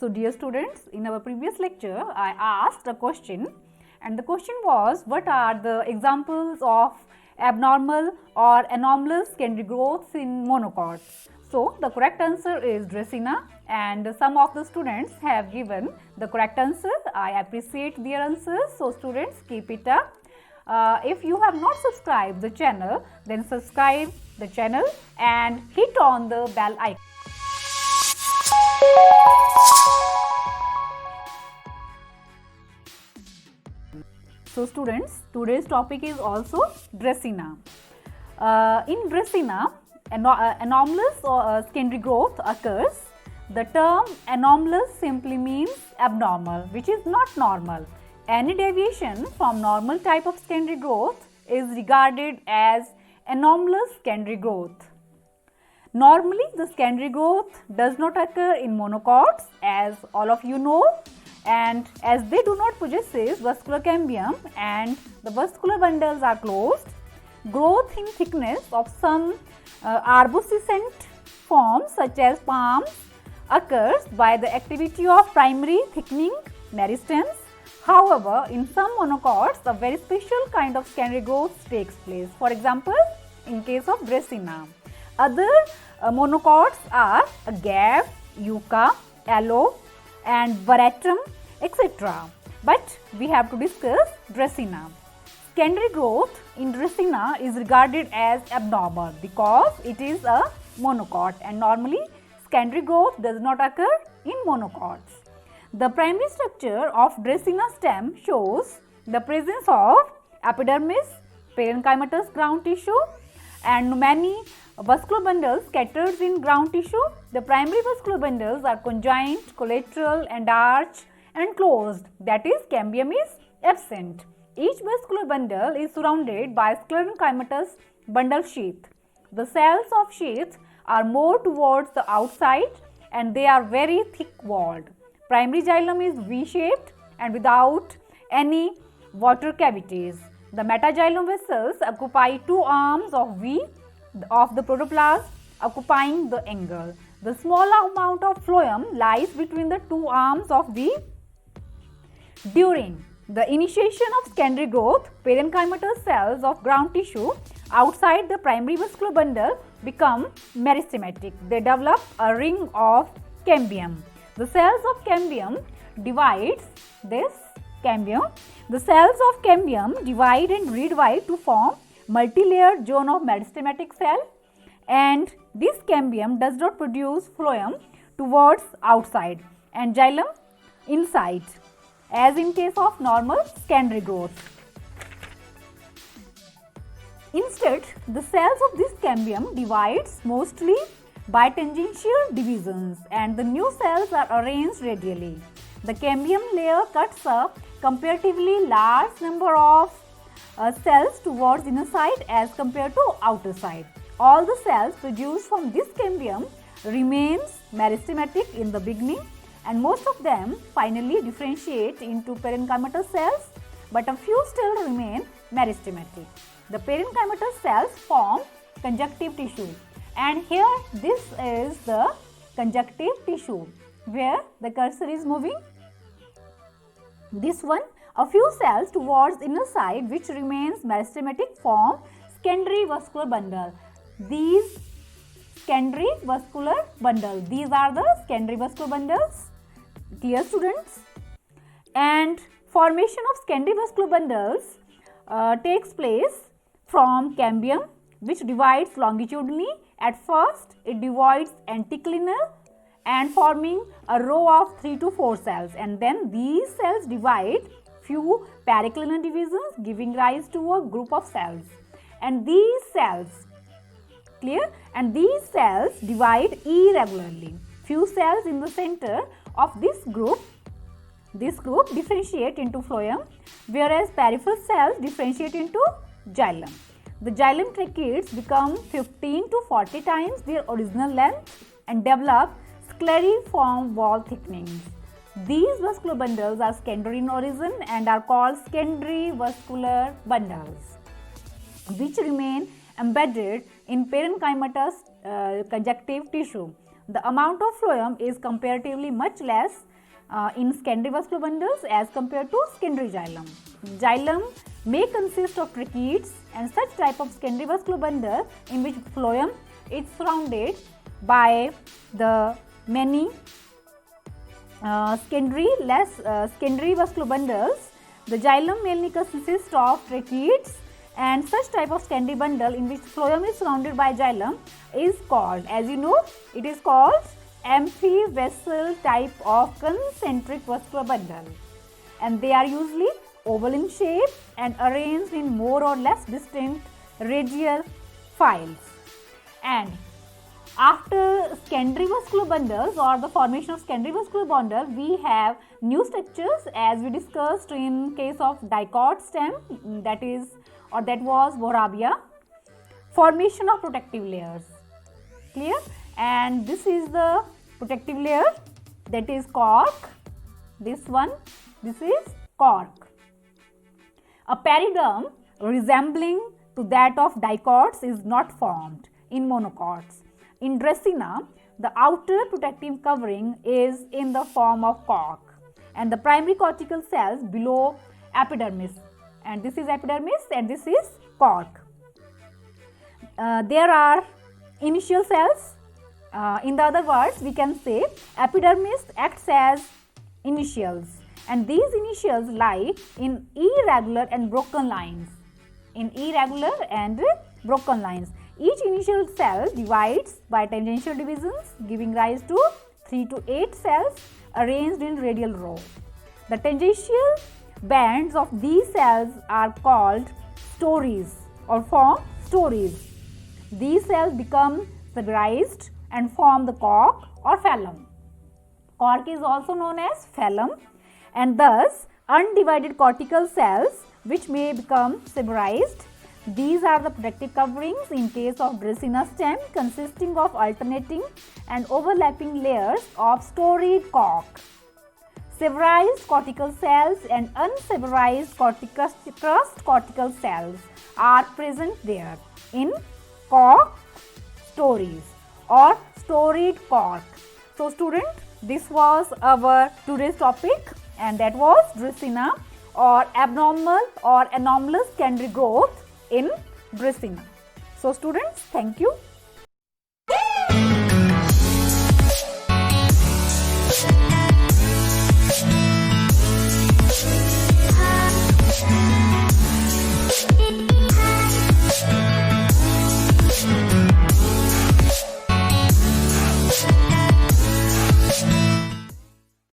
So dear students, in our previous lecture, I asked a question, and the question was, what are the examples of abnormal or anomalous secondary growths in monocots? So the correct answer is Dracaena, and some of the students have given the correct answer. I appreciate their answers. So students, keep it up. If you have not subscribed the channel, then subscribe the channel and hit on the bell icon. So students, today's topic is also Dracaena. In Dracaena, anomalous or secondary growth occurs. The term anomalous simply means abnormal, which is not normal. Any deviation from normal type of secondary growth is regarded as anomalous secondary growth. Normally, the secondary growth does not occur in monocots, as all of you know, and as they do not possess vascular cambium and the vascular bundles are closed, growth in thickness of some arbuscent forms such as palms occurs by the activity of primary thickening meristems. However, in some monocots, a very special kind of secondary growth takes place. For example, in case of Dracaena. Other monocots are Agave, Yucca, Aloe and Veratrum, etc. But we have to discuss Dracaena. Secondary growth in Dracaena is regarded as abnormal because it is a monocot, and normally secondary growth does not occur in monocots. The primary structure of Dracaena stem shows the presence of epidermis, parenchymatous ground tissue and many vascular bundles scattered in ground tissue. The primary vascular bundles are conjoined, collateral and arch and closed, that is, cambium is absent. Each vascular bundle is surrounded by sclerenchymatous bundle sheath. The cells of sheath are more towards the outside and they are very thick walled. Primary xylem is V-shaped and without any water cavities. The metaxylem vessels occupy two arms of V of the protoplasm occupying the angle. The small amount of phloem lies between the two arms of V. During the initiation of secondary growth, parenchymatous cells of ground tissue outside the primary vascular bundle become meristematic. They develop a ring of cambium. The cells of cambium divides this cambium. The cells of cambium divide and redivide to form multi-layered zone of meristematic cell, and this cambium does not produce phloem towards outside and xylem inside, as in case of normal secondary growth. Instead, the cells of this cambium divides mostly by tangential divisions and the new cells are arranged radially. The cambium layer cuts a comparatively large number of cells towards inner side as compared to outer side. All the cells produced from this cambium remains meristematic in the beginning, and most of them finally differentiate into parenchymatous cells, but a few still remain meristematic. The parenchymatous cells form conjunctive tissue, and here this is the conjunctive tissue where the cursor is moving. This one, a few cells towards inner side which remains meristematic form secondary vascular bundle. These secondary vascular bundle, these are the secondary vascular bundles. Clear, students? And formation of secondary vascular bundles takes place from cambium, which divides longitudinally. At first, it divides anticlinal and forming a row of 3 to 4 cells, and then these cells divide few periclinal divisions, giving rise to a group of cells. And these cells, clear? And these cells divide irregularly. Few cells in the center of this group differentiate into phloem, whereas peripheral cells differentiate into xylem. The xylem tracheids become 15 to 40 times their original length and develop scleriform wall thickenings. These vascular bundles are secondary in origin and are called secondary vascular bundles, which remain embedded in parenchymatous conjunctive tissue. the amount of phloem is comparatively much less in secondary vascular bundles as compared to secondary xylem. Xylem may consist of tracheids and such type of secondary vascular bundle in which phloem is surrounded by the many secondary vascular bundles. The xylem mainly consists of tracheids, and such type of secondary bundle in which phloem is surrounded by xylem is called, as you know, it is called amphivessel type of concentric vascular bundle, and they are usually oval in shape and arranged in more or less distinct radial files. And after secondary vascular bundles or the formation of secondary vascular bundle, we have new structures as we discussed in case of dicot stem, that was Voravia. Formation of protective layers, clear? And this is the protective layer, that is cork. This is cork. A periderm resembling to that of dicots is not formed in monocots. In Dracaena, the outer protective covering is in the form of cork and the primary cortical cells below epidermis, and this is epidermis and this is cork. There are initial cells. In the other words, we can say epidermis acts as initials, and these initials lie in irregular and broken lines. Each initial cell divides by tangential divisions, giving rise to 3 to 8 cells arranged in radial row. The tangential bands of these cells are called stories or form stories. These cells become fibrillized and form the cork or phallum. Cork is also known as phallum, and thus undivided cortical cells which may become fibrillized. These are the protective coverings in case of Dracaena stem, consisting of alternating and overlapping layers of storied cork. Fibrillized cortical cells and unfibrillized crust cortical cells are present there in cork stories or storied cork. So student, this was our today's topic, and that was Dracaena or abnormal or anomalous secondary growth in Dracaena. So students, thank you.